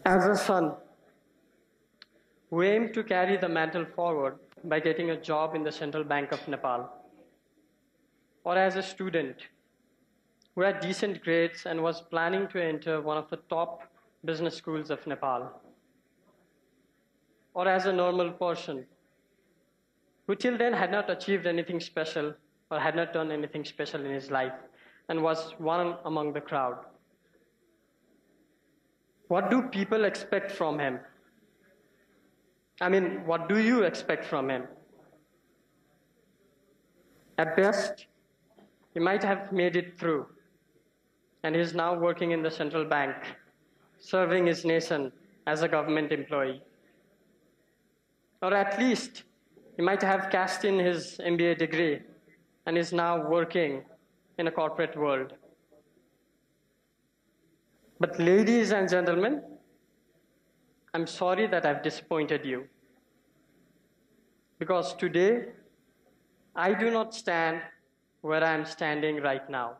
As a son who aimed to carry the mantle forward by getting a job in the Central Bank of Nepal, or as a student who had decent grades and was planning to enter one of the top business schools of Nepal, or as a normal person who till then had not achieved anything special or had not done anything special in his life and was one among the crowd. What do people expect from him? I mean, what do you expect from him? At best, he might have made it through, and he is now working in the central bank, serving his nation as a government employee. Or at least, he might have cashed in his MBA degree and is now working in a corporate world. But ladies and gentlemen, I'm sorry that I've disappointed you. Because today, I do not stand where I'm standing right now.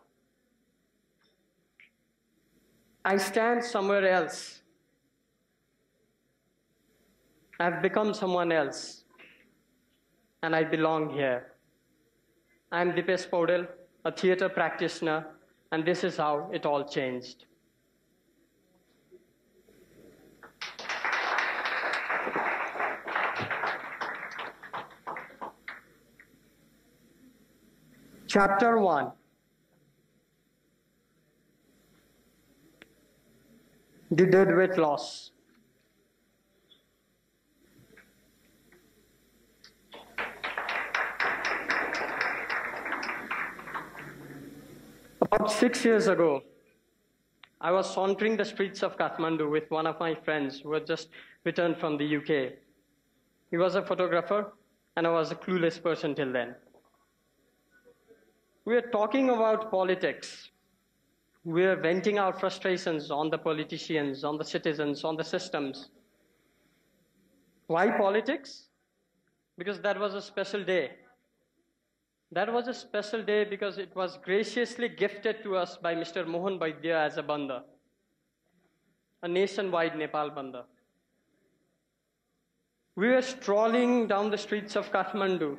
I stand somewhere else. I've become someone else, and I belong here. I'm Deepesh Poudel, a theater practitioner, and this is how it all changed. Chapter 1. The Dead Weight Loss. About 6 years ago, I was sauntering the streets of Kathmandu with one of my friends who had just returned from the UK. He was a photographer, and I was a clueless person till then. We were talking about politics. We were venting our frustrations on the politicians, on the citizens, on the systems. Why politics? Because that was a special day. That was a special day because it was graciously gifted to us by Mr. Mohan Vaidya as a banda, a nationwide Nepal banda. We were strolling down the streets of Kathmandu,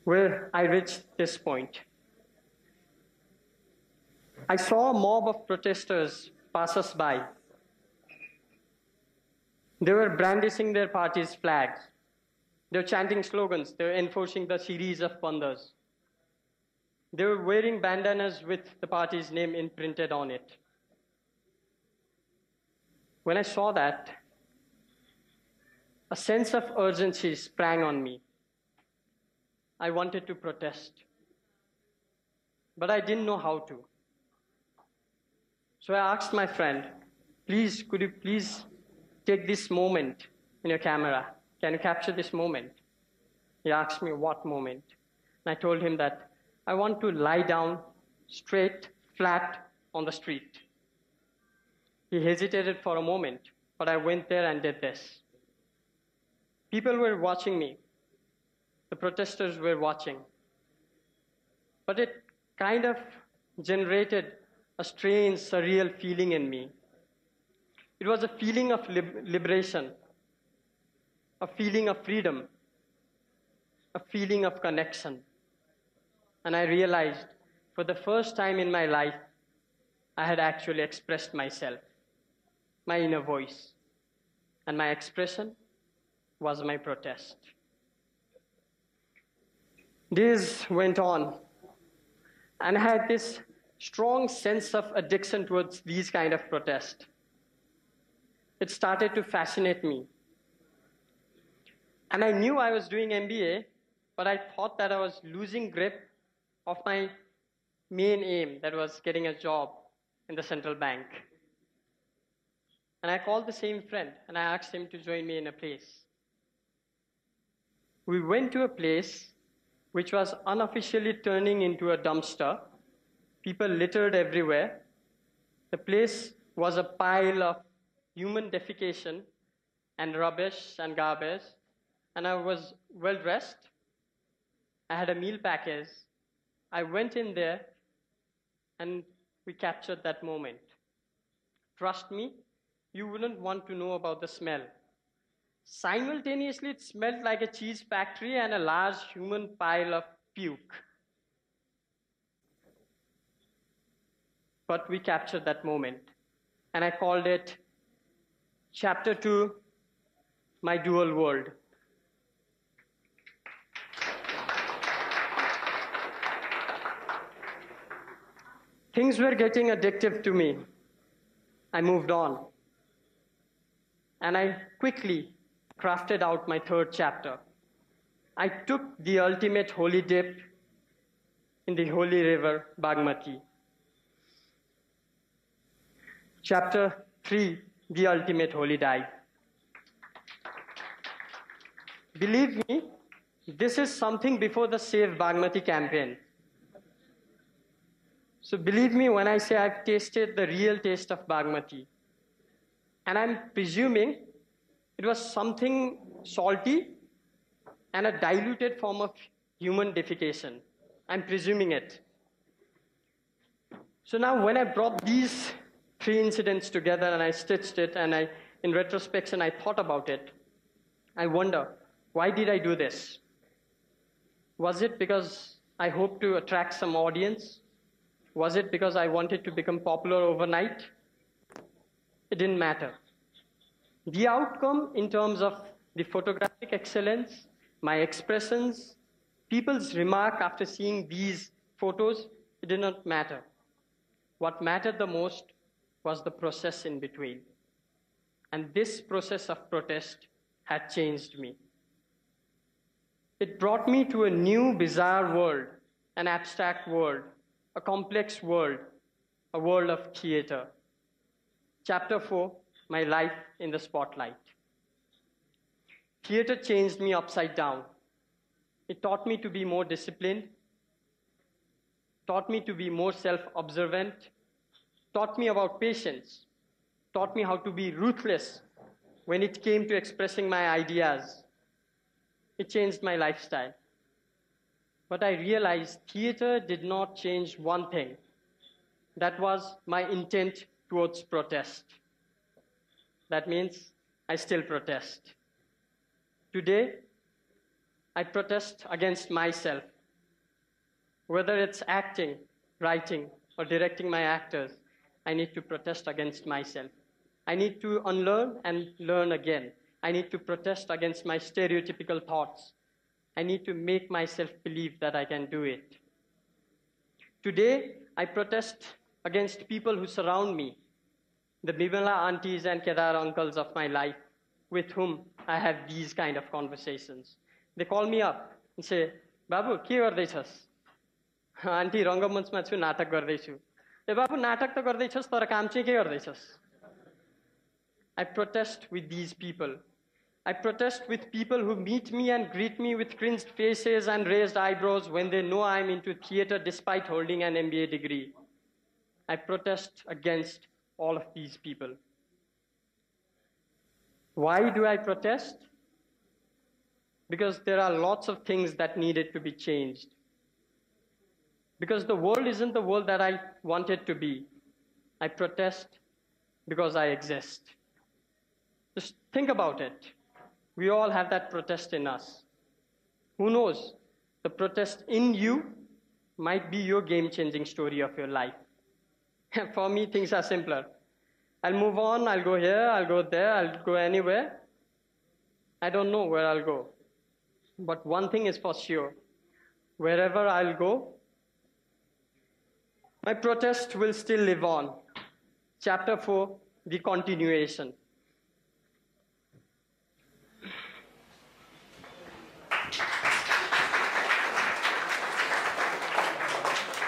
where I reached this point. I saw a mob of protesters pass us by. They were brandishing their party's flags. They were chanting slogans. They were enforcing the series of bandas. They were wearing bandanas with the party's name imprinted on it. When I saw that, a sense of urgency sprang on me. I wanted to protest, but I didn't know how to. So I asked my friend, please, could you please take this moment in your camera? Can you capture this moment? He asked me what moment. And I told him that I want to lie down straight, flat on the street. He hesitated for a moment, but I went there and did this. People were watching me. The protesters were watching. But it kind of generated a strange, surreal feeling in me. It was a feeling of liberation, a feeling of freedom, a feeling of connection. And I realized for the first time in my life, I had actually expressed myself, my inner voice. And my expression was my protest. Days went on, and I had this strong sense of addiction towards these kind of protests. It started to fascinate me. And I knew I was doing MBA, but I thought that I was losing grip of my main aim, that was getting a job in the central bank. And I called the same friend, and I asked him to join me in a place. We went to a place which was unofficially turning into a dumpster. People littered everywhere. The place was a pile of human defecation and rubbish and garbage. And I was well dressed. I had a meal package. I went in there and we captured that moment. Trust me, you wouldn't want to know about the smell. Simultaneously, it smelled like a cheese factory and a large human pile of puke. But we captured that moment, and I called it Chapter 2, My Dual World. Things were getting addictive to me. I moved on. And I quickly crafted out my third chapter. I took the ultimate holy dip in the holy river Bagmati. Chapter 3, the ultimate holy dive. Believe me, this is something before the Save Bagmati campaign. So believe me when I say I've tasted the real taste of Bagmati. And I'm presuming it was something salty and a diluted form of human defecation. I'm presuming it. So now when I brought these three incidents together and I stitched it and in retrospection, I thought about it, I wonder, why did I do this? Was it because I hoped to attract some audience? Was it because I wanted to become popular overnight? It didn't matter. The outcome in terms of the photographic excellence, my expressions, people's remark after seeing these photos, it did not matter. What mattered the most was the process in between. And this process of protest had changed me. It brought me to a new bizarre world, an abstract world, a complex world, a world of theater. Chapter 4, My Life in the Spotlight. Theater changed me upside down. It taught me to be more disciplined, taught me to be more self-observant, taught me about patience, taught me how to be ruthless when it came to expressing my ideas. It changed my lifestyle. But I realized theater did not change one thing. That was my intent towards protest. That means I still protest. Today, I protest against myself. Whether it's acting, writing, or directing my actors, I need to protest against myself. I need to unlearn and learn again. I need to protest against my stereotypical thoughts. I need to make myself believe that I can do it. Today, I protest against people who surround me, the Bimala aunties and Kedar uncles of my life, with whom I have these kind of conversations. They call me up and say, Babu, ke gardaishas? Auntie, rangamanchma छु, नाटक गर्दैछु. ए बाबु, नाटक त गर्दैछस्, तर काम चाहिँ के गर्दैछस्? I protest with these people. I protest with people who meet me and greet me with cringed faces and raised eyebrows when they know I'm into theater despite holding an MBA degree. I protest against all of these people. Why do I protest? Because there are lots of things that needed to be changed. Because the world isn't the world that I want it to be. I protest because I exist. Just think about it. We all have that protest in us. Who knows? The protest in you might be your game-changing story of your life. For me, things are simpler. I'll move on, I'll go here, I'll go there, I'll go anywhere. I don't know where I'll go. But one thing is for sure. Wherever I'll go, my protest will still live on. Chapter 4, the continuation.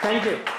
Thank you.